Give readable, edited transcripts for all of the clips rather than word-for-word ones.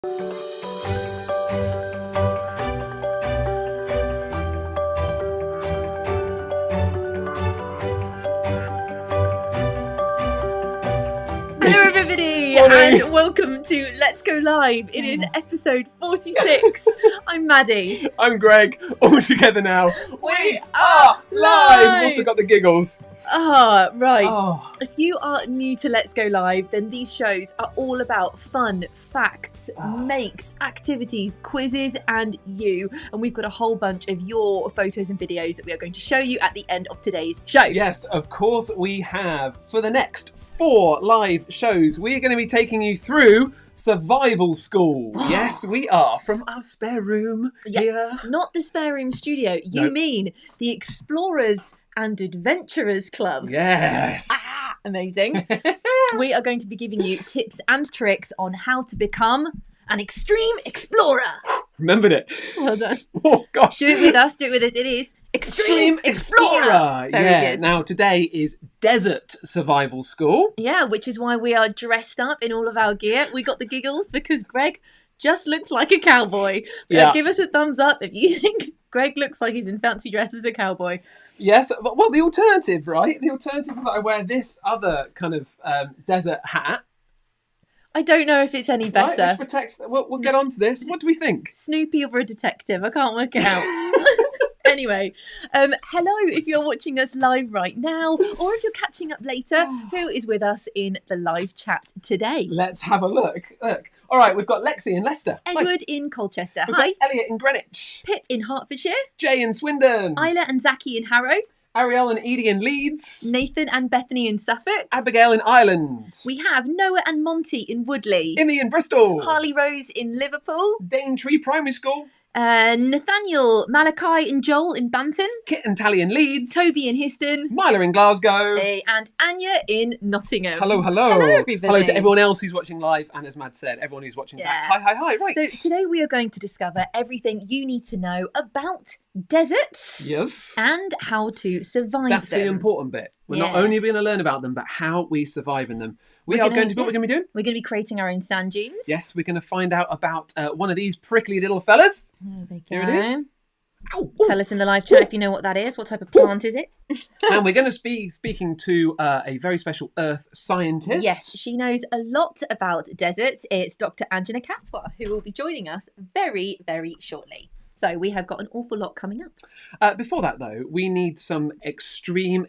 Hello everybody and welcome to Let's Go Live. It is episode 46. I'm Maddie. I'm Greg. All together now. We are live! We've also got the giggles. Right. If you are new to Let's Go Live, then these shows are all about fun, facts, makes, activities, quizzes, and you. And we've got a whole bunch of your photos and videos that we are going to show you at the end of today's show. Yes, of course we have. For the next 4 live shows, we are going to be taking you through survival school. Yes, we are. From our spare room here. Not the spare room studio. You mean the Explorers and Adventurers Club. Yes. Amazing. We are going to be giving you tips and tricks on how to become an extreme explorer. Remembered it. Well done. Oh, gosh. Do it with us. It is Extreme Explorer. Very good. Now, today is Desert Survival School. Yeah, which is why we are dressed up in all of our gear. We got the giggles because Greg just looks like a cowboy. Yeah. Give us a thumbs up if you think Greg looks like he's in fancy dress as a cowboy. Yes, well, the alternative, right? The alternative is that I wear this other kind of desert hat. I don't know if it's any better. Right, which protects. We'll get on to this. What do we think? Snoopy or a detective? I can't work it out. Anyway, hello if you're watching us live right now, or if you're catching up later, who is with us in the live chat today? Let's have a look. All right, we've got Lexi in Leicester. Edward in Colchester. We've Hi. got Elliot in Greenwich. Pip in Hertfordshire. Jay in Swindon. Isla and Zaki in Harrow. Ariel and Edie in Leeds. Nathan and Bethany in Suffolk. Abigail in Ireland. We have Noah and Monty in Woodley. Imi in Bristol. Harley Rose in Liverpool. Daintree Primary School. Nathaniel, Malachi and Joel in Banton. Kit and Tally in Leeds. Toby in Histon. Myla in Glasgow. And Anya in Nottingham. Hello. Hello, everybody. Hello to everyone else who's watching live, and as Mad said, everyone who's watching back. Hi. Right. So today we are going to discover everything you need to know about deserts. Yes. And how to survive That's them. the important bit. We're not only going to learn about them, but how we survive in them. What we're going to be doing? We're going to be creating our own sand dunes. Yes, we're going to find out about one of these prickly little fellas. There we go. Here it is. Ow. Tell us in the live chat if you know what that is. What type of plant is it? And we're going to be speaking to a very special earth scientist. Yes, she knows a lot about deserts. It's Dr. Anjana Khatwa, who will be joining us very, very shortly. So we have got an awful lot coming up. Before that, though, we need some extreme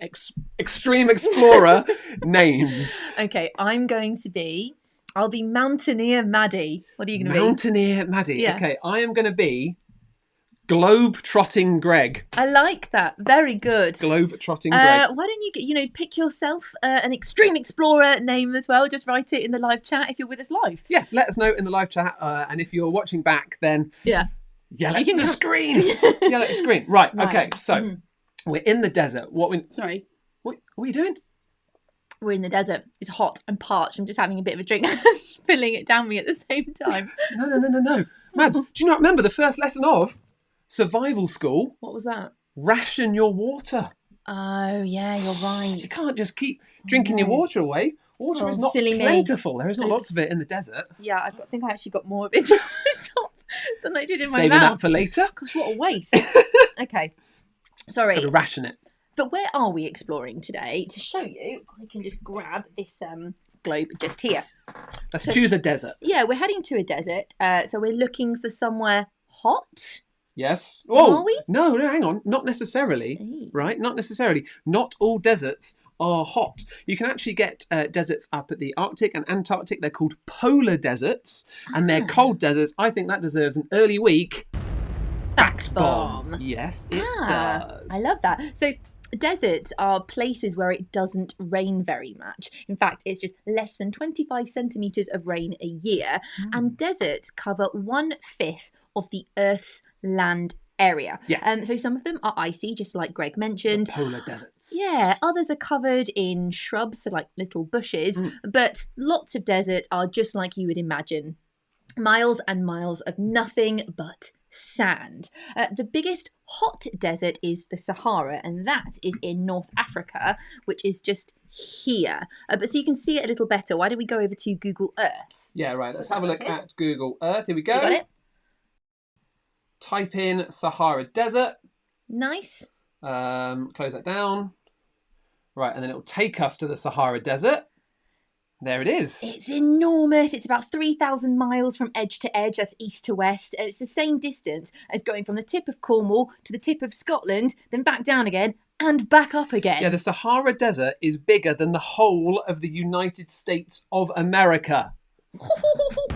explorer names. Okay, I'll be Mountaineer Maddie. What are you going to be? Mountaineer Maddie. Yeah. Okay, I am going to be Globe-trotting Greg. I like that. Very good. Globe-trotting Greg. Why don't you pick yourself an extreme explorer name as well? Just write it in the live chat if you're with us live. Yeah, let us know in the live chat. And if you're watching back, then yell at the screen. Yell at the screen. Right. Okay. So we're in the desert. Sorry. What are you doing? We're in the desert. It's hot. I'm parched. I'm just having a bit of a drink. Filling it down me at the same time. No. Mads, do you not remember the first lesson of survival school? What was that? Ration your water. Oh, yeah, you're right. You can't just keep drinking your water away. Water is not plentiful. There is not lots of it in the desert. Yeah, I think I actually got more of it on the top than I did in my mouth. Saving that for later. Gosh, what a waste. Okay. Sorry. Got to ration it. But where are we exploring today? To show you, I can just grab this globe just here. Let's choose a desert. Yeah, we're heading to a desert. So we're looking for somewhere hot. Yes. Are we? No, hang on. Not necessarily. Right? Not necessarily. Not all deserts are hot. You can actually get deserts up at the Arctic and Antarctic. They're called polar deserts. And they're cold deserts. I think that deserves an early week fact bomb. Yes, it does. I love that. So deserts are places where it doesn't rain very much. In fact, it's just less than 25 centimetres of rain a year. And deserts cover 1/5 of the Earth's land area. Yeah. So some of them are icy, just like Greg mentioned. The polar deserts. Yeah, others are covered in shrubs, so like little bushes. But lots of deserts are just like you would imagine. Miles and miles of nothing but sand. The biggest hot desert is the Sahara, and that is in North Africa, which is just here. But so you can see it a little better. Why don't we go over to Google Earth? Yeah, right. Let's have a look at Google Earth. Here we go. You got it? Type in Sahara Desert. Nice. Close that down. Right, and then it will take us to the Sahara Desert. There it is. It's enormous. It's about 3,000 miles from edge to edge. That's east to west. And it's the same distance as going from the tip of Cornwall to the tip of Scotland, then back down again and back up again. Yeah, the Sahara Desert is bigger than the whole of the United States of America.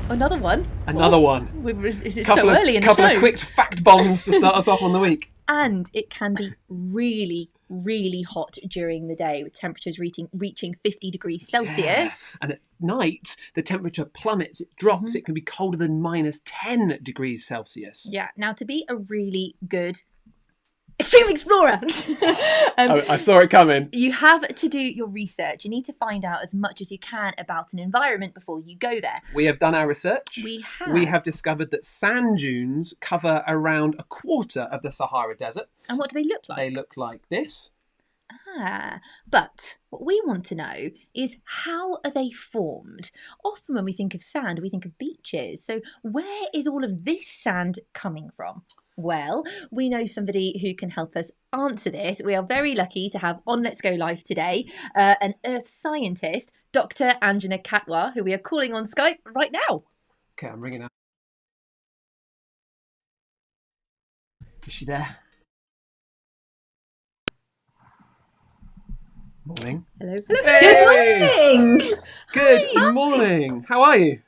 Another one. Another one. It's so early in the show. Couple of quick fact bombs to start us off on the week. And it can be really, really hot during the day, with temperatures reaching 50 degrees Celsius. Yes. And at night, the temperature plummets, it drops. It can be colder than -10 degrees Celsius. Yeah. Now, to be a really good extreme explorer, I saw it coming. you have to do your research. You need to find out as much as you can about an environment before you go there. We have done our research. We have discovered that sand dunes cover around a quarter of the Sahara Desert. And what do they look like? They look like this. But what we want to know is, how are they formed? Often when we think of sand, we think of beaches. So where is all of this sand coming from? Well, we know somebody who can help us answer this. We are very lucky to have on Let's Go Live today an earth scientist, Dr. Anjana Khatwa, who we are calling on Skype right now. Okay, I'm ringing her. Is she there? Morning. Hello. Hey! Good morning. Good morning. How are you?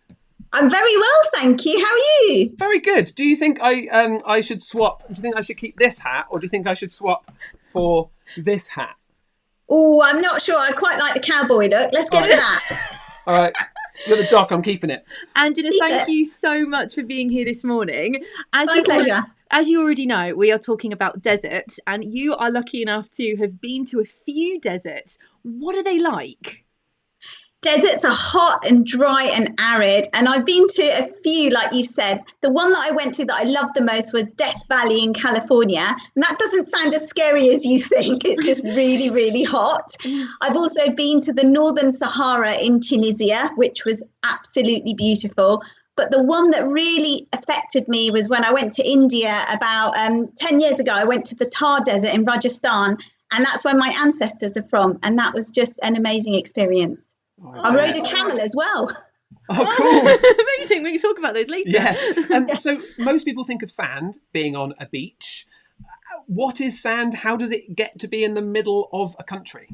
I'm very well, thank you. How are you? Very good. Do you think I should swap? Do you think I should keep this hat, or do you think I should swap for this hat? Oh, I'm not sure. I quite like the cowboy look. Let's go for that. All right. You're the doc. I'm keeping it. Anjana, thank you so much for being here this morning. My pleasure. As you already know, we are talking about deserts, and you are lucky enough to have been to a few deserts. What are they like? Deserts are hot and dry and arid, and I've been to a few, like you said. The one that I went to that I loved the most was Death Valley in California, and that doesn't sound as scary as you think. It's just really, really hot. I've also been to the Northern Sahara in Tunisia, which was absolutely beautiful. But the one that really affected me was when I went to India about 10 years ago. I went to the Thar Desert in Rajasthan, and that's where my ancestors are from, and that was just an amazing experience. I rode a camel as well. Oh, cool. Amazing. We can talk about those later. Yeah. So most people think of sand being on a beach. What is sand? How does it get to be in the middle of a country?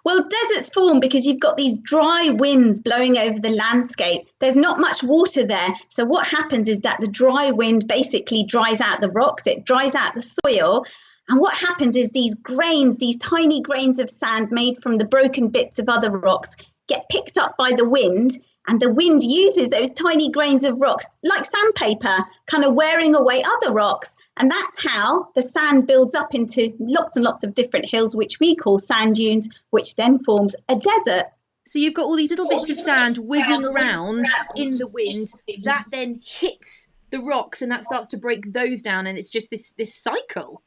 Well, deserts form because you've got these dry winds blowing over the landscape. There's not much water there. So what happens is that the dry wind basically dries out the rocks. It dries out the soil. And what happens is these grains, these tiny grains of sand made from the broken bits of other rocks, get picked up by the wind, and the wind uses those tiny grains of rocks like sandpaper, kind of wearing away other rocks. And that's how the sand builds up into lots and lots of different hills, which we call sand dunes, which then forms a desert. So you've got all these little bits of sand whizzing around in the wind that then hits the rocks, and that starts to break those down, and it's just this cycle.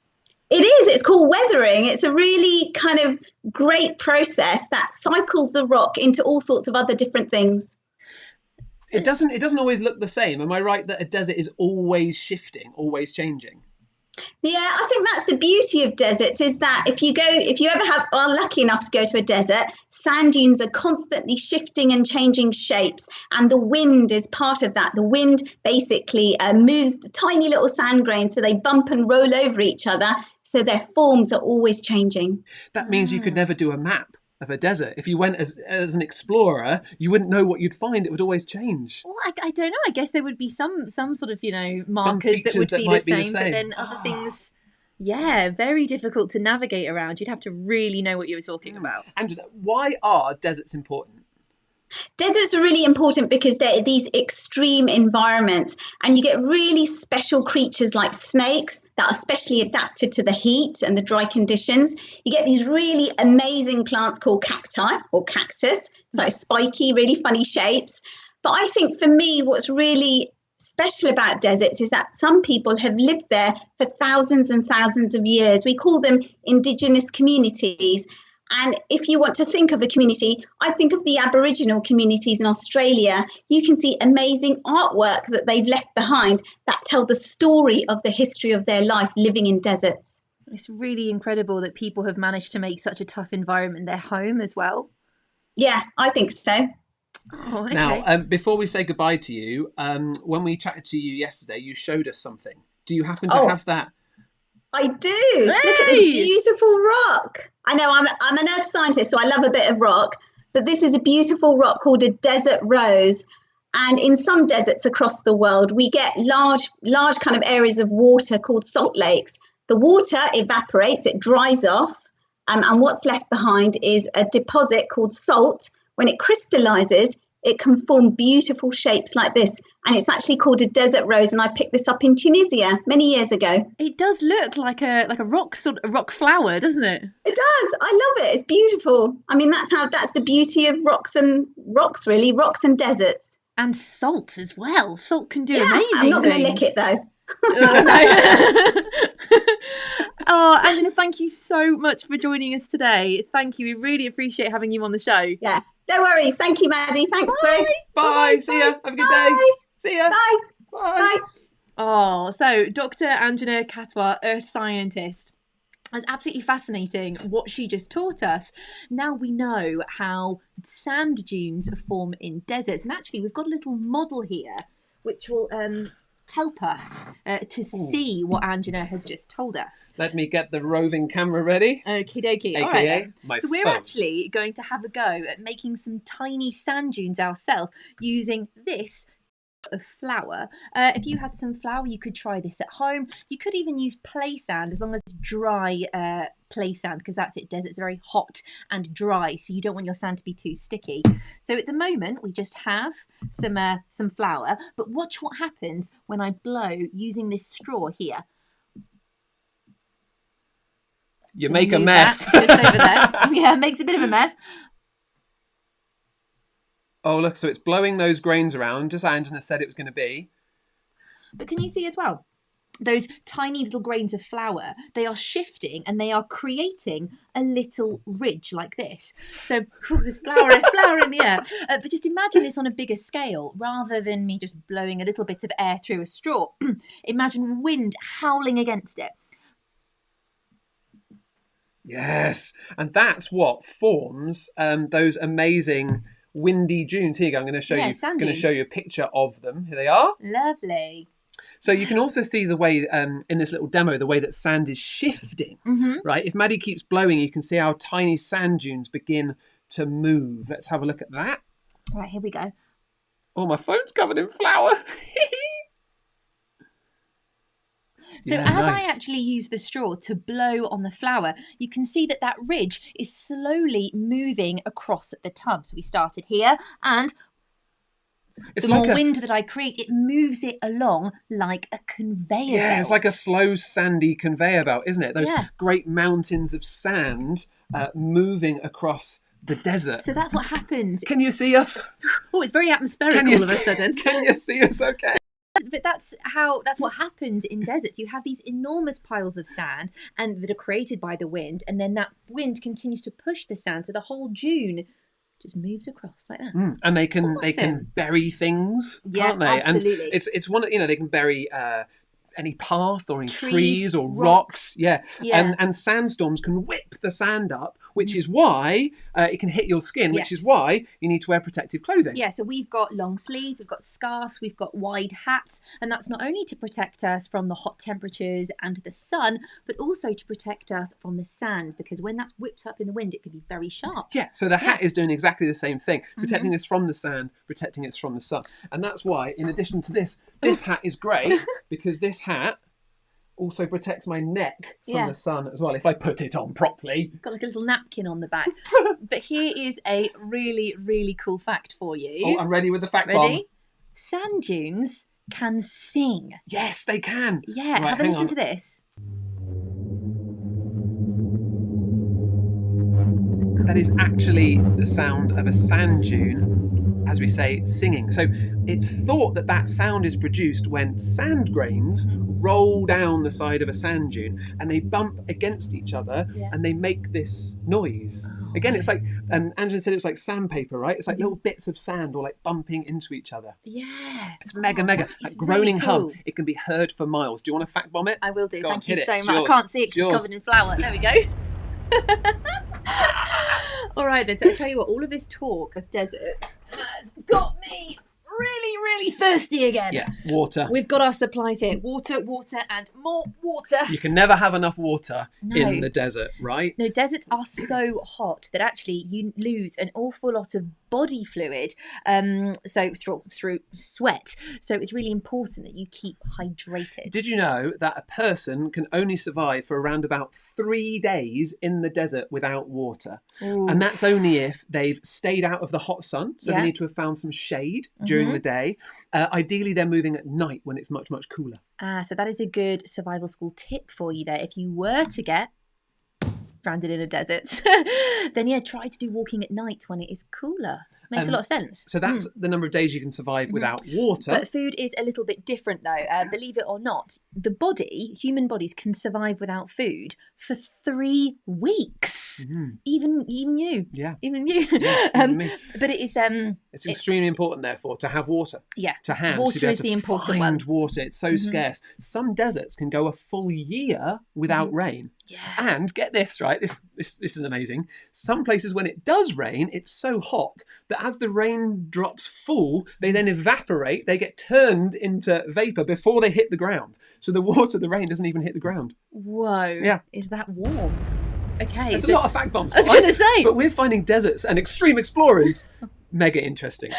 It is. It's called weathering. It's a really kind of great process that cycles the rock into all sorts of other different things. It doesn't always look the same. Am I right that a desert is always shifting, always changing? Yeah, I think that's the beauty of deserts, is that if you ever are lucky enough to go to a desert, sand dunes are constantly shifting and changing shapes, and the wind is part of that. The wind basically moves the tiny little sand grains so they bump and roll over each other, so their forms are always changing. That means you could never do a map of a desert. If you went as an explorer, you wouldn't know what you'd find. It would always change. Well, I don't know. I guess there would be some sort of, markers that would be the same, but then other things, very difficult to navigate around. You'd have to really know what you were talking about. And why are deserts important? Deserts are really important because they're these extreme environments, and you get really special creatures like snakes that are specially adapted to the heat and the dry conditions. You get these really amazing plants called cacti or cactus, so spiky, really funny shapes. But I think for me, what's really special about deserts is that some people have lived there for thousands and thousands of years. We call them indigenous communities. And if you want to think of a community, I think of the Aboriginal communities in Australia. You can see amazing artwork that they've left behind that tell the story of the history of their life living in deserts. It's really incredible that people have managed to make such a tough environment their home as well. Yeah, I think so. Oh, okay. Now, before we say goodbye to you, when we chatted to you yesterday, you showed us something. Do you happen to have that? I do. Hey! Look at this beautiful rock. I know I'm an earth scientist, so I love a bit of rock. But this is a beautiful rock called a desert rose. And in some deserts across the world, we get large kind of areas of water called salt lakes. The water evaporates, it dries off. And what's left behind is a deposit called salt. When it crystallizes, it can form beautiful shapes like this. And it's actually called a desert rose. And I picked this up in Tunisia many years ago. It does look like a rock flower, doesn't it? It does. I love it. It's beautiful. I mean, that's the beauty of rocks and deserts. And salt as well. Salt can do amazing I'm not going to things. lick it though. Oh, Anjana, thank you so much for joining us today. Thank you. We really appreciate having you on the show. Yeah. No worries. Thank you, Maddie. Thanks, Greg. Bye. See ya. Have a good day. See ya. Bye. Bye. Bye. Oh, so Dr. Anjana Khatwa, earth scientist. It's absolutely fascinating what she just taught us. Now we know how sand dunes form in deserts. And actually, we've got a little model here, which will help us to see what Anjana has just told us. Let me get the roving camera ready. Okie dokie. AKA All right, my so we're phone. actually going to have a go at making some tiny sand dunes ourselves using this of flour. If you had some flour, you could try this at home. You could even use play sand, as long as it's dry play sand, because that's it. Desert's very hot and dry, so you don't want your sand to be too sticky. So at the moment, we just have some flour. But watch what happens when I blow using this straw here. You make a mess. Just over there. Yeah, it makes a bit of a mess. Oh, look, so it's blowing those grains around, just as Anjana said it was going to be. But can you see as well? Those tiny little grains of flour, they are shifting and they are creating a little ridge like this. So there's flour in the air. But just imagine this on a bigger scale, rather than me just blowing a little bit of air through a straw. Imagine wind howling against it. Yes, and that's what forms those amazing windy dunes. Here you go. I'm going to show you. Sand going to dunes. show you a picture of them. Here they are. Lovely. So you can also see the way in this little demo, the way that sand is shifting. Right. If Maddie keeps blowing, you can see how tiny sand dunes begin to move. Let's have a look at that. All right, here we go. Oh, my phone's covered in flour. So Yeah, as nice. I actually use the straw to blow on the flour, you can see that that ridge is slowly moving across the tub. So we started here, and It's the like more wind that I create, it moves it along like a conveyor belt. it's like a slow sandy conveyor belt, isn't it? Those Yeah. great mountains of sand moving across the desert. So that's what happens. Can you see us? Oh, it's very atmospheric all of a sudden. Can you see us okay? But that's what happens in deserts. You have these enormous piles of sand and that are created by the wind, and then that wind continues to push the sand, so the whole dune just moves across like that. And they can Awesome. bury things, Yeah, can't they? absolutely. And it's one, they can bury any path or any Trees, trees or rocks. rocks. Yeah. Yeah. And sandstorms can whip the sand up, which is why it can hit your skin, which Yes. is why you need to wear protective clothing. Yeah, so we've got long sleeves, we've got scarves, we've got wide hats, and that's not only to protect us from the hot temperatures and the sun, but also to protect us from the sand, because when that's whipped up in the wind, it can be very sharp. Yeah, so the hat is doing exactly the same thing, Mm-hmm. protecting us from the sand, protecting us from the sun. And that's why, in addition to this hat is great, because this hat also protects my neck from Yeah. the sun as well, if I put it on properly. Got like a little napkin on the back. But here is a really, really cool fact for you. Oh, I'm ready with the fact bomb. Ready? Sand dunes can sing. Yes, they can. Yeah, Right, have a hang listen on. to this. That is actually the sound of a sand dune as we say, singing. So it's thought that that sound is produced when sand grains roll down the side of a sand dune and they bump against each other and they make this noise. Again, it's like, Anjana said it was like sandpaper, right? It's like little bits of sand all like bumping into each other. Yeah. It's mega. Like groaning hum. It can be heard for miles. Do you want to fact bomb it? I will do. Go on, Thank you hit so it. It's much. yours. I can't see it It's because it's yours. covered in flour. There we go. All right, then. So I'll tell you what, all of this talk of deserts has got me really thirsty again. Yeah, water. We've got our supplies here. Water, and more water. You can never have enough water in the desert, right? No, deserts are so hot that actually you lose an awful lot of body fluid, so through sweat. So it's really important that you keep hydrated. Did you know that a person can only survive for around about 3 days in the desert without water? Ooh. And that's only if they've stayed out of the hot sun, so they need to have found some shade during the day. Ideally, they're moving at night when it's much cooler. So that is a good survival school tip for you there. If you were to get stranded in a desert, then try to do walking at night when it is cooler. Makes a lot of sense. So that's the number of days you can survive without water. But food is a little bit different though. Believe it or not, human bodies can survive without food for 3 weeks. Even you. Yeah. Even you. Yeah, even me. But it is it's extremely important, therefore, to have water. Yeah. To hand. Water to is the important find one. water. It's so scarce. Some deserts can go a full year without rain. Yeah. And get this, right? This is amazing. Some places when it does rain, it's so hot that as the raindrops fall, they then evaporate. They get turned into vapor before they hit the ground. So the water, the rain doesn't even hit the ground. Whoa. Yeah. Is that warm? Okay. There's a lot of fact bombs. I was going to say. But we're finding deserts and extreme explorers. Mega interesting.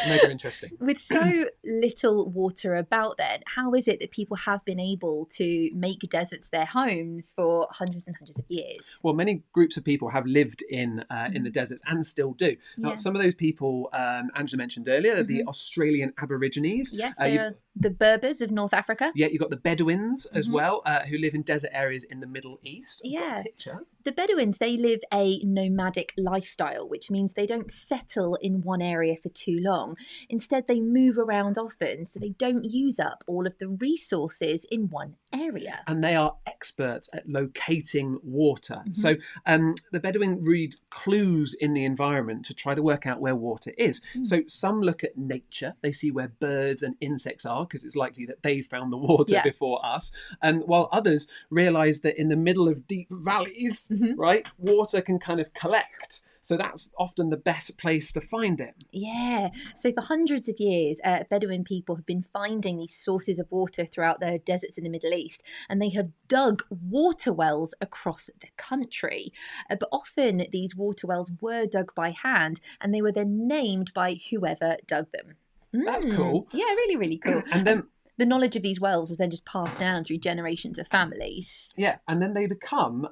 With so little water about then, how is it that people have been able to make deserts their homes for hundreds and hundreds of years? Well, many groups of people have lived in the deserts and still do. Now, some of those people, Angela mentioned earlier, the Australian Aborigines. Yes, they are the Berbers of North Africa. Yeah, you've got the Bedouins as well, who live in desert areas in the Middle East. I've got a picture. The Bedouins, they live a nomadic lifestyle, which means they don't settle in one area for too long. Instead, they move around often, so they don't use up all of the resources in one area. And they are experts at locating water. So the Bedouin read clues in the environment to try to work out where water is. So some look at nature. They see where birds and insects are, because it's likely that they found the water before us. And while others realise that in the middle of deep valleys, right, water can kind of collect. So that's often the best place to find it. Yeah. So for hundreds of years, Bedouin people have been finding these sources of water throughout the deserts in the Middle East, and they have dug water wells across the country. But often these water wells were dug by hand, and they were then named by whoever dug them. That's cool. Yeah, really cool. And then the knowledge of these wells was then just passed down through generations of families. Yeah, and then they become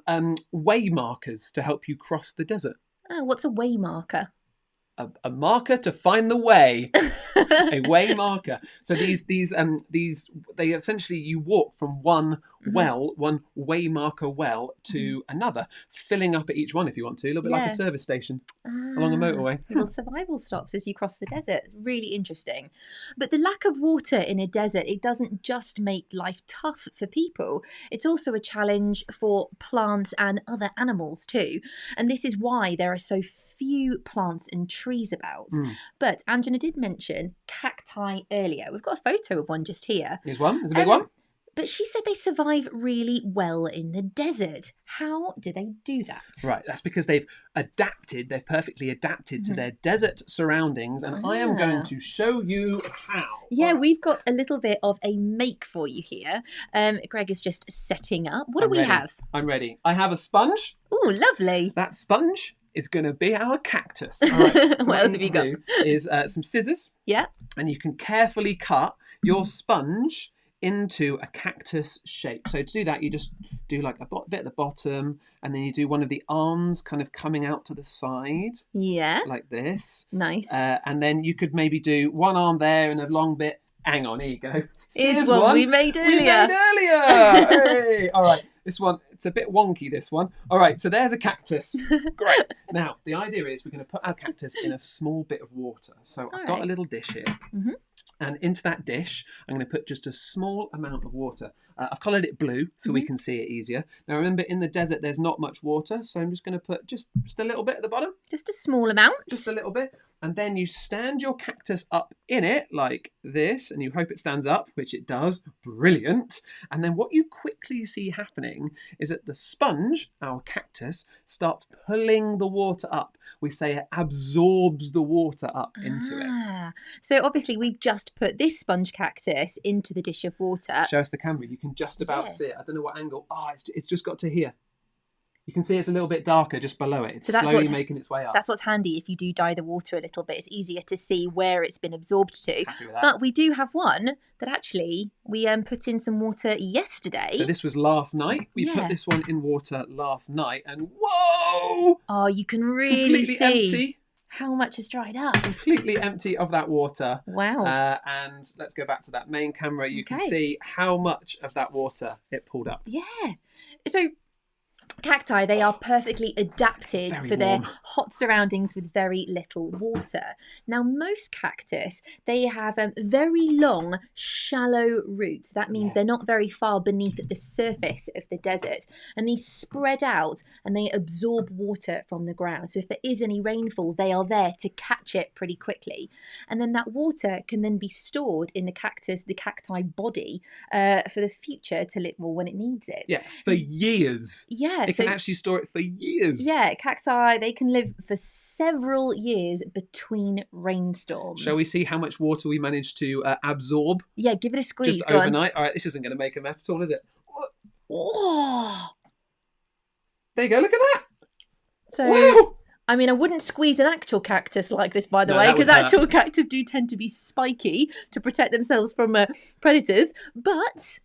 way markers to help you cross the desert. Oh, what's a way marker? A marker to find the way. A way marker. So these they essentially, you walk from one well, one way marker well to another, filling up at each one if you want to, a little bit like a service station along a motorway. Little survival stops as you cross the desert. Really interesting. But the lack of water in a desert, it doesn't just make life tough for people. It's also a challenge for plants and other animals too. And this is why there are so few plants and trees about. But Anjana did mention cacti earlier. We've got a photo of one just here. Here's one. There's a big one. But she said they survive really well in the desert. How do they do that? Right, that's because they've perfectly adapted to their desert surroundings, and I am going to show you how. Yeah, we've got a little bit of a make for you here. Greg is just setting up. What do we have? I'm ready. I have a sponge. Oh, lovely. That sponge is going to be our cactus. All right, so what else have you got? Is some scissors. Yeah. And you can carefully cut your sponge into a cactus shape. So to do that, you just do like a bit at the bottom, and then you do one of the arms kind of coming out to the side. Yeah. Like this. Nice. And then you could maybe do one arm there and a long bit. Hang on, here you go. Here's one we made earlier. Hey! All right. This one, it's a bit wonky, this one. All right, so there's a cactus. Great. Now, the idea is we're going to put our cactus in a small bit of water. So I've got a little dish here. Mm-hmm. And into that dish, I'm going to put just a small amount of water. I've coloured it blue so we can see it easier. Now, remember, in the desert, there's not much water. So I'm just going to put just a little bit at the bottom. Just a small amount. Just a little bit. And then you stand your cactus up in it like this, and you hope it stands up, which it does. Brilliant. And then what you quickly see happening is that the sponge, our cactus, starts pulling the water up. We say it absorbs the water up into it. So obviously we've just put this sponge cactus into the dish of water. Show us the camera. You can just about see it. I don't know what angle. It's just got to here. You can see it's a little bit darker just below it. It's slowly making its way up. That's what's handy if you do dye the water a little bit. It's easier to see where it's been absorbed to. Happy with that. But we do have one that actually we put in some water yesterday. So this was last night. We put this one in water last night, and whoa! Oh, you can really see empty. How much has dried up. Completely empty of that water. Wow. And let's go back to that main camera. You can see how much of that water it pulled up. Yeah. So cacti, they are perfectly adapted for their hot surroundings with very little water. Now, most cactus, they have very long, shallow roots. That means they're not very far beneath the surface of the desert. And they spread out and they absorb water from the ground. So if there is any rainfall, they are there to catch it pretty quickly. And then that water can then be stored in the cacti body for the future to live more when it needs it. Yeah, for years. Yeah. It can actually store it for years. Yeah, cacti, they can live for several years between rainstorms. Shall we see how much water we managed to absorb? Yeah, give it a squeeze. Just overnight. All right, this isn't going to make a mess at all, is it? Oh. There you go, look at that. So, wow. I mean, I wouldn't squeeze an actual cactus like this, by the way, because actual cactus do tend to be spiky to protect themselves from predators. But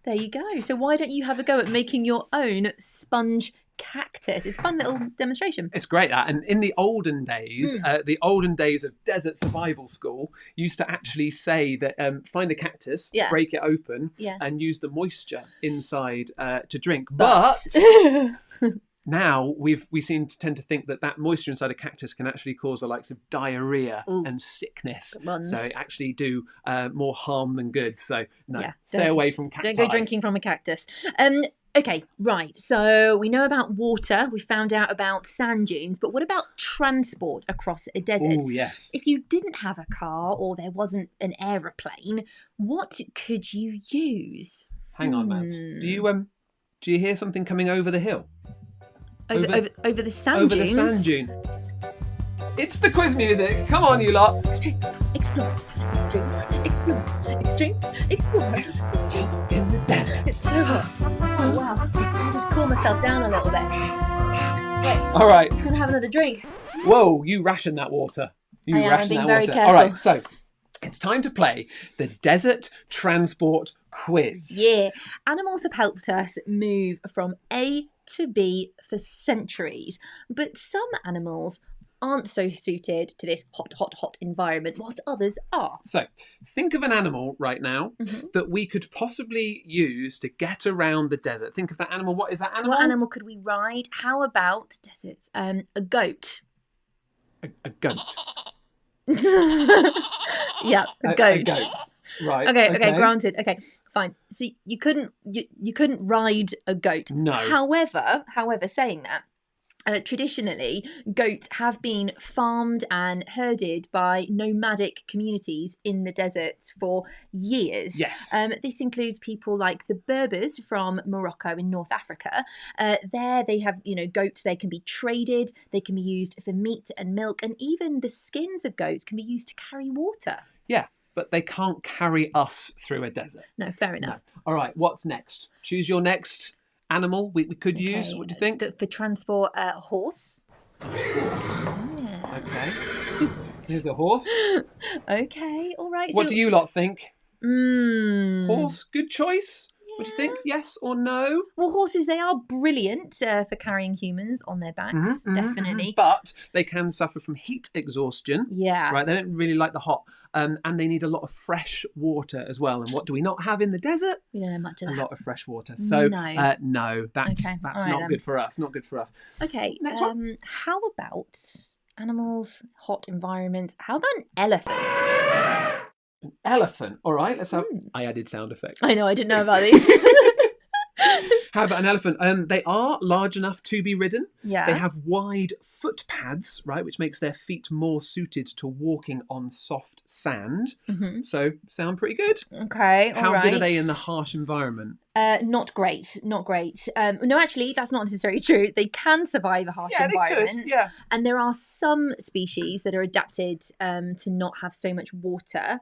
there you go. So why don't you have a go at making your own sponge cactus? It's a fun little demonstration. It's great, that. And in the olden days, of desert survival school, used to actually say that find a cactus, break it open, and use the moisture inside to drink. But now we tend to think that moisture inside a cactus can actually cause the likes of diarrhea and sickness. So it actually do more harm than good. So stay away from cacti. Don't go drinking from a cactus. Okay, right. So we know about water. We found out about sand dunes. But what about transport across a desert? Oh, yes. If you didn't have a car or there wasn't an aeroplane, what could you use? Hang on, Mads. Do you hear something coming over the hill? Over the sand dunes? Over the sand dune. It's the quiz music. Come on, you lot. Extreme, explore, extreme, explore, extreme, explore, extreme in the desert. It's so hot. Oh, wow. I'll just cool myself down a little bit. Wait. All right. I'm going to have another drink. Whoa, you ration that water. I'm being very careful. All right, so it's time to play the Desert Transport Quiz. Yeah. Animals have helped us move from A to B for centuries, but some animals aren't so suited to this hot environment, whilst others are. So think of an animal right now that we could possibly use to get around the desert. Think of that animal. What is that animal? What animal could we ride? How about deserts? A goat. A goat. Yeah, a goat. A goat. Right. Okay, granted. Okay, fine. So you couldn't ride a goat. No. However, saying that, traditionally, goats have been farmed and herded by nomadic communities in the deserts for years. Yes. This includes people like the Berbers from Morocco in North Africa. There they have, goats. They can be traded. They can be used for meat and milk. And even the skins of goats can be used to carry water. Yeah, but they can't carry us through a desert. No, fair enough. No. All right, what's next? Choose your next animal we could use. What do you think? For transport, a horse. Yeah. Okay. Here's a horse. Okay, all right. What do you lot think? Mm. Horse, good choice. What do you think? Yes or no? Well, horses, they are brilliant for carrying humans on their backs, definitely. But they can suffer from heat exhaustion. Yeah. Right, they don't really like the hot. And they need a lot of fresh water as well. And what do we not have in the desert? We don't know much of that. A lot of fresh water. So, No. no, that's Okay. All right, not then. good for us. Not good for us. Okay, Next one. how about animals, hot environments? How about an elephant? An elephant. All right, let's have... I added sound effects. I know, I didn't know about these. How about an elephant? They are large enough to be ridden. Yeah. They have wide foot pads, right, which makes their feet more suited to walking on soft sand. So, sound pretty good. Okay, all right. How good are they in the harsh environment? Not great, not great. No, actually, that's not necessarily true. They can survive a harsh environment. They could, yeah. And there are some species that are adapted to not have so much water.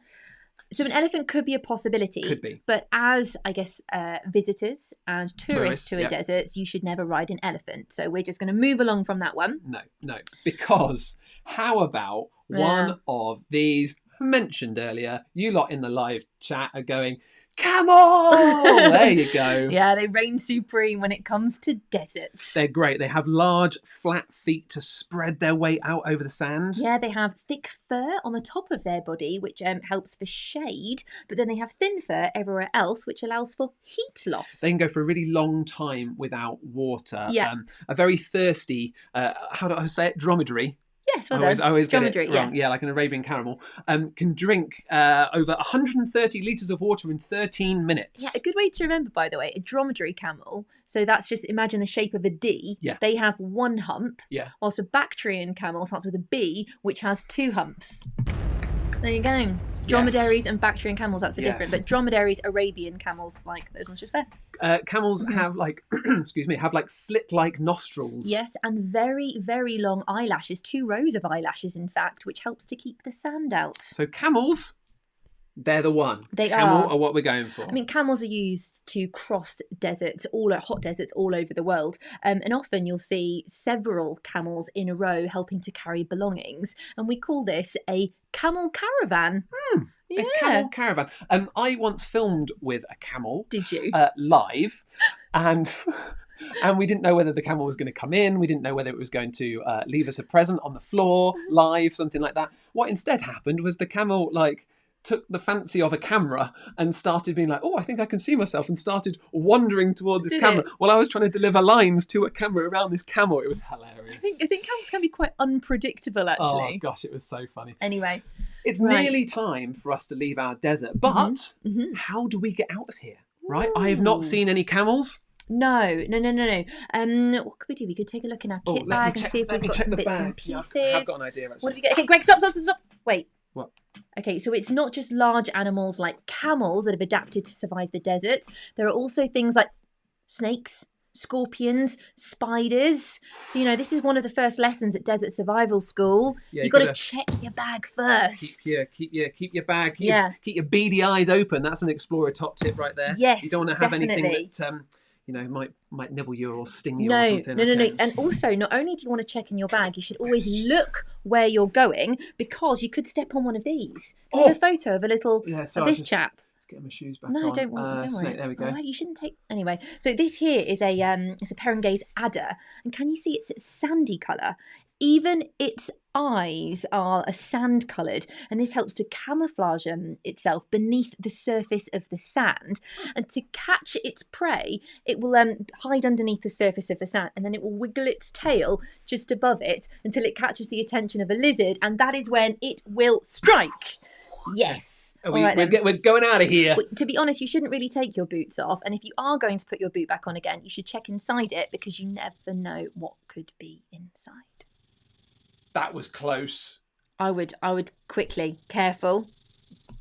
So an elephant could be a possibility. Could be. But as, I guess, visitors and tourists to a yeah. desert, you should never ride an elephant. So we're just going to move along from that one. No. Because how about one of these mentioned earlier? You lot in the live chat are going, camel! There you go. Yeah, they reign supreme when it comes to deserts. They're great. They have large, flat feet to spread their weight out over the sand. Yeah, they have thick fur on the top of their body, which helps for shade. But then they have thin fur everywhere else, which allows for heat loss. They can go for a really long time without water. Yeah. A very thirsty, how do I say it, dromedary. Yes, well done. I always get it Dromedary, wrong. Yeah, like an Arabian camel. Can drink over 130 litres of water in 13 minutes. Yeah, a good way to remember, by the way, a dromedary camel. So that's just, imagine the shape of a D. Yeah. They have one hump. Yeah. Whilst a Bactrian camel starts with a B, which has two humps. There you go. Dromedaries and Bactrian camels, that's the difference. But dromedaries, Arabian camels, like those ones just there. Camels have like, have like slit-like nostrils. Yes, and very, very long eyelashes, 2 rows of eyelashes, in fact, which helps to keep the sand out. So camels, they're the one. Camel are what we're going for. I mean, camels are used to cross deserts, hot deserts all over the world. And often you'll see several camels in a row helping to carry belongings. And we call this a camel caravan. A camel caravan. I once filmed with a camel. Did you? Live. And we didn't know whether the camel was going to come in. We didn't know whether it was going to leave us a present on the floor, live, something like that. What instead happened was the camel, took the fancy of a camera and started being like, oh, I think I can see myself, and started wandering towards this camera while I was trying to deliver lines to a camera around this camel. It was hilarious. I think camels can be quite unpredictable, actually. Oh, gosh, it was so funny. Anyway. It's nearly time for us to leave our desert, but how do we get out of here? Right? I have not seen any camels. No. What could we do? We could take a look in our kit bag and see if we've got some bits and pieces. Yeah, I have got an idea, actually. What have you got? Okay, Greg, stop. Wait. What? Okay, so it's not just large animals like camels that have adapted to survive the desert. There are also things like snakes, scorpions, spiders. So, this is one of the first lessons at Desert Survival School. Yeah, You've got to check your bag first. Keep your bag. Keep your beady eyes open. That's an explorer top tip right there. Yes, you don't want to have definitely. anything that might nibble you or sting you or something. No. And also, not only do you want to check in your bag, you should always look where you're going, because you could step on one of these. Can you have a photo of this chap? Let's get my shoes back on. No, don't worry. Snake, there we go. Right, you shouldn't take... Anyway, so this here is it's a Perengay's adder. And can you see it's sandy colour? Even its eyes are a sand coloured, and this helps to camouflage itself beneath the surface of the sand. And to catch its prey, it will hide underneath the surface of the sand, and then it will wiggle its tail just above it until it catches the attention of a lizard, and that is when it will strike. Yes. We're going out of here. To be honest, you shouldn't really take your boots off, and if you are going to put your boot back on again, you should check inside it, because you never know what could be inside. That was close. I would quickly, careful.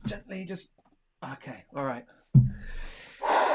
Gently, just... Okay, all right.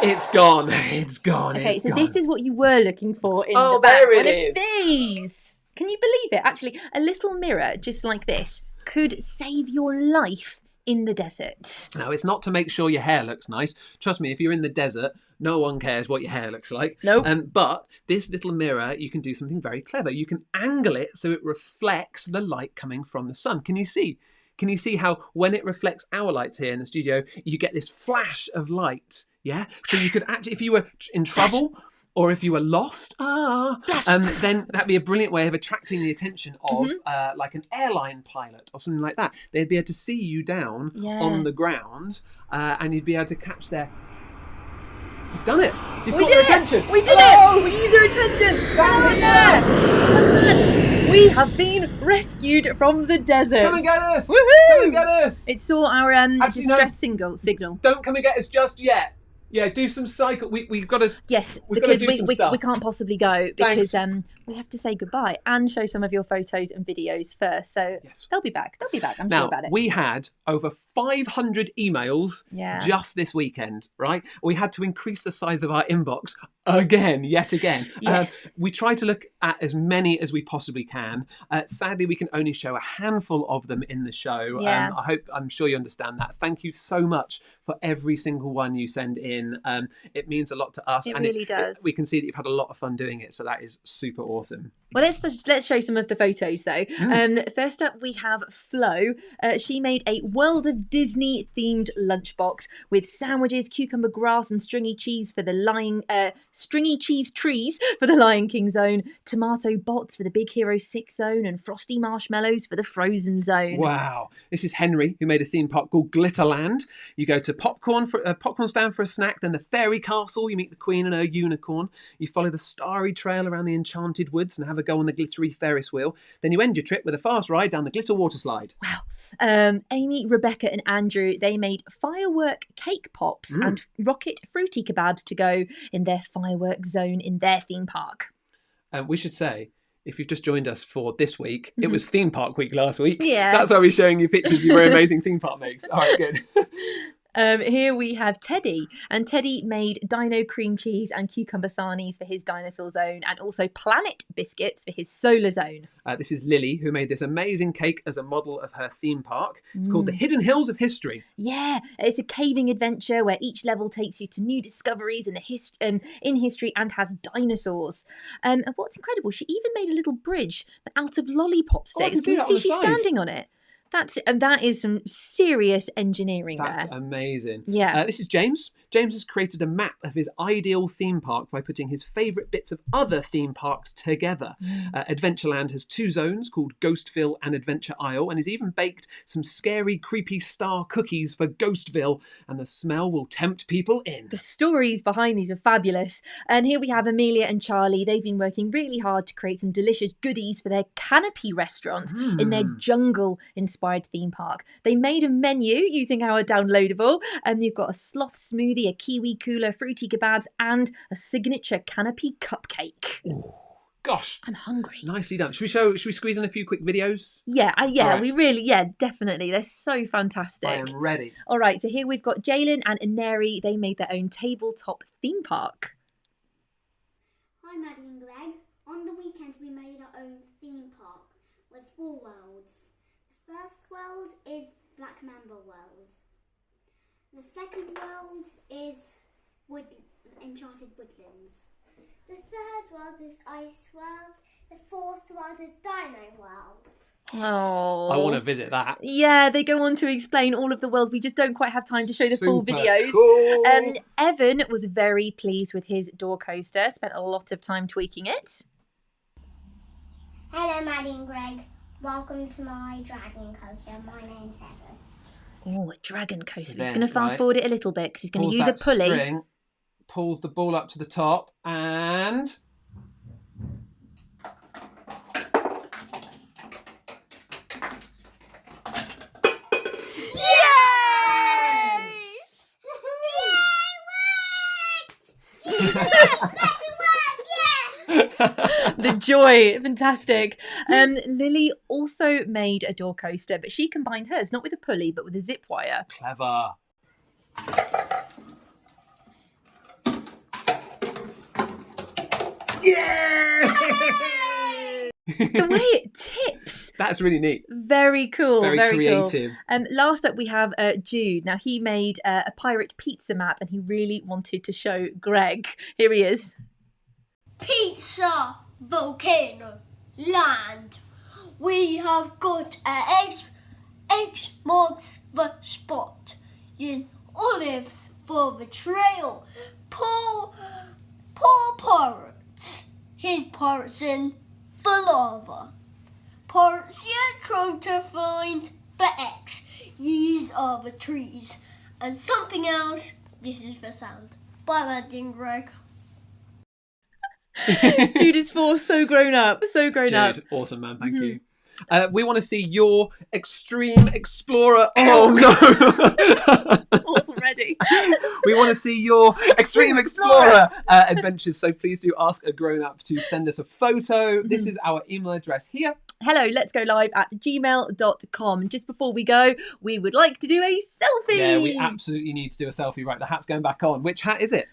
It's gone. Okay, so this is what you were looking for in the bag. There it One is. of these. Can you believe it? Actually, a little mirror just like this could save your life in the desert. Now, it's not to make sure your hair looks nice. Trust me, if you're in the desert, no one cares what your hair looks like. Nope. But this little mirror, you can do something very clever. You can angle it so it reflects the light coming from the sun. Can you see can you see how when it reflects our lights here in the studio, you get this flash of light? Yeah. So you could actually, if you were in trouble or if you were lost, then that'd be a brilliant way of attracting the attention of like an airline pilot or something like that. They'd be able to see you down on the ground, and you'd be able to catch their. You've done it. You've got their attention. We did it. We used their attention. We have been rescued from the desert. Come and get us. Woohoo! Come and get us. It saw our distress signal. Don't come and get us just yet. Yeah, do some cycle. We've got to. Yes, we've because got to do some stuff. we can't possibly go because we have to say goodbye and show some of your photos and videos first. So they'll be back. I'm sure about it. We had over 500 emails just this weekend, right? We had to increase the size of our inbox yet again. Yes. We try to look at as many as we possibly can. Sadly, we can only show a handful of them in the show. Yeah. I'm sure you understand that. Thank you so much for every single one you send in. It means a lot to us. It really does. We can see that you've had a lot of fun doing it, so that is super awesome. Well, let's show some of the photos though. First up, we have Flo. She made a World of Disney themed lunchbox with sandwiches, cucumber grass, and stringy cheese stringy cheese trees for the Lion King zone, tomato bots for the Big Hero 6 zone, and frosty marshmallows for the Frozen zone. Wow! This is Henry, who made a theme park called Glitterland. You go to popcorn stand for a snack, then the fairy castle. You meet the Queen and her unicorn. You follow the starry trail around the enchanted woods and have a go on the glittery Ferris wheel. Then you end your trip with a fast ride down the glitter water slide. Wow. Amy, Rebecca and Andrew, they made firework cake pops and rocket fruity kebabs to go in their firework zone in their theme park. We should say, if you've just joined us for this week, it was theme park week last week. Yeah. That's why we're showing you pictures of your amazing theme park makes. All right, good. Here we have Teddy, and Teddy made dino cream cheese and cucumber sarnies for his dinosaur zone, and also planet biscuits for his solar zone. This is Lily, who made this amazing cake as a model of her theme park. It's called the Hidden Hills of History. Yeah, it's a caving adventure where each level takes you to new discoveries in history and has dinosaurs. And what's incredible, she even made a little bridge out of lollipop sticks. Can you see she's standing on it? That is some serious engineering there. That's amazing. Yeah. This is James. James has created a map of his ideal theme park by putting his favourite bits of other theme parks together. Adventureland has 2 zones called Ghostville and Adventure Isle, and he's even baked some scary, creepy star cookies for Ghostville, and the smell will tempt people in. The stories behind these are fabulous. And here we have Amelia and Charlie. They've been working really hard to create some delicious goodies for their Canopy restaurant in their jungle-inspired theme park. They made a menu using our downloadable, and you've got a sloth smoothie, a kiwi cooler, fruity kebabs, and a signature Canopy cupcake. Ooh, gosh, I'm hungry. Nicely done. Should we squeeze in a few quick videos? Yeah, right. We really, definitely. They're so fantastic. I am ready. All right, so here we've got Jalen and Ineri. They made their own tabletop theme park. Hi, Maddie and Greg. On the weekend, we made our own theme park with 4 worlds. The first world is Black Mamba World. The second world is Enchanted Woodlands. The third world is Ice World. The fourth world is Dino World. Oh, I want to visit that. Yeah, they go on to explain all of the worlds. We just don't quite have time to show the full videos. Cool. Evan was very pleased with his door coaster, spent a lot of time tweaking it. Hello, Maddie and Greg. Welcome to my dragon coaster. My name's Evan. Oh, a dragon coaster. So He's then, going to fast forward it a little bit because he's going to use a Pulls that pulley. string, pulls the ball up to the top, and... The joy, fantastic. Lily also made a door coaster, but she combined hers not with a pulley but with a zip wire. Clever. Yeah! The way it tips. That's really neat. Very cool. Very creative. Cool. Last up we have Jude. Now he made a pirate pizza map and he really wanted to show Greg. Here he is. Pizza, volcano, land. We have got X marks the spot. In olives for the trail. Poor pirates. His pirates in the lava. Pirates yet trying to find the X. These are the trees. And something else. This is the sound. Bye, Maddie and Greg. Jude is 4, so grown up. So grown up. Jude, awesome, man. Thank you. We want to see your extreme explorer. Oh no! Wasn't ready. We want to see your extreme explorer adventures. So please do ask a grown-up to send us a photo. This is our email address here. helloletsgolive@gmail.com. Just before we go, we would like to do a selfie. Yeah, we absolutely need to do a selfie. Right, the hat's going back on. Which hat is it?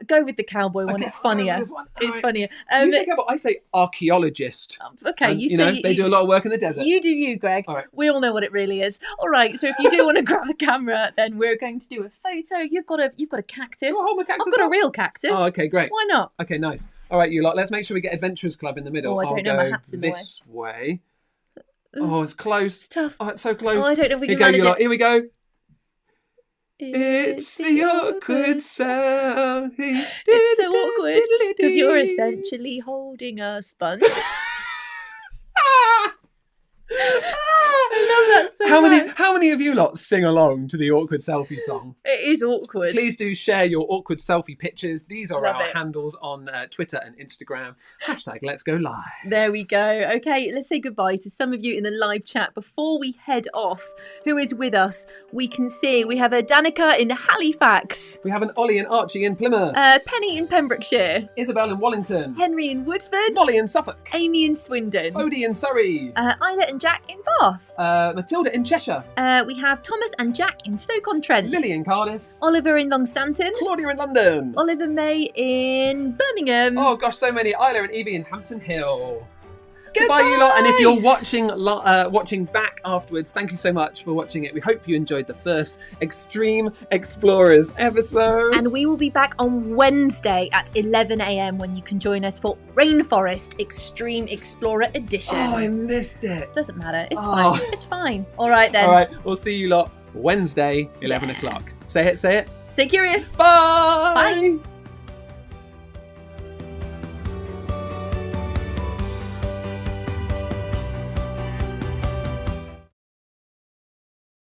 Go with the cowboy one. Okay, It's funnier. this one. It's Alright. funnier. You say cowboy, I say archaeologist. Okay, And, you know, say they do a lot of work in the desert. You do you, Greg. All right. We all know what it really is. All right. So if you do want to grab a camera, then we're going to do a photo. You've got a cactus. Do I hold my cactus I've got a up? real cactus. Oh, okay, great. Why not? Okay, nice. All right, you lot. Let's make sure we get Adventurers Club in the middle. Oh, I don't I'll know, my go hat's in the this way. Oh, it's close. It's tough. Oh, it's so close. Oh, I don't know if we Here can you go, you manage lot. it. Here we go. It's the awkward selfie. It's so awkward because you're essentially holding a sponge. I love that so much. How many of you lot sing along to the awkward selfie song? It is awkward. Please do share your awkward selfie pictures. These are Love our it. handles on Twitter and Instagram. Let's go live. There we go. Okay, let's say goodbye to some of you in the live chat before we head off. Who is with us? We can see we have a Danica in Halifax, We have an Ollie and Archie in Plymouth. Penny in Pembrokeshire, Isabel in Wallington. Henry in Woodford, Molly in Suffolk. Amy in Swindon, Odie in Surrey. Isla and Jack in Bath. Matilda in Cheshire. We have Thomas and Jack in Stoke-on-Trent. Lily in Cardiff. Oliver in Longstanton. Claudia in London. Oliver May in Birmingham. Oh gosh, so many. Isla and Evie in Hampton Hill. Goodbye, you lot. And if you're watching back afterwards, thank you so much for watching it. We hope you enjoyed the first Extreme Explorers episode. And we will be back on Wednesday at 11 a.m. when you can join us for Rainforest Extreme Explorer Edition. Oh, I missed it. Doesn't matter. It's Oh. fine. It's fine. All right then. All right, we'll see you lot Wednesday, 11 o'clock. Say it. Stay curious. Bye. Bye.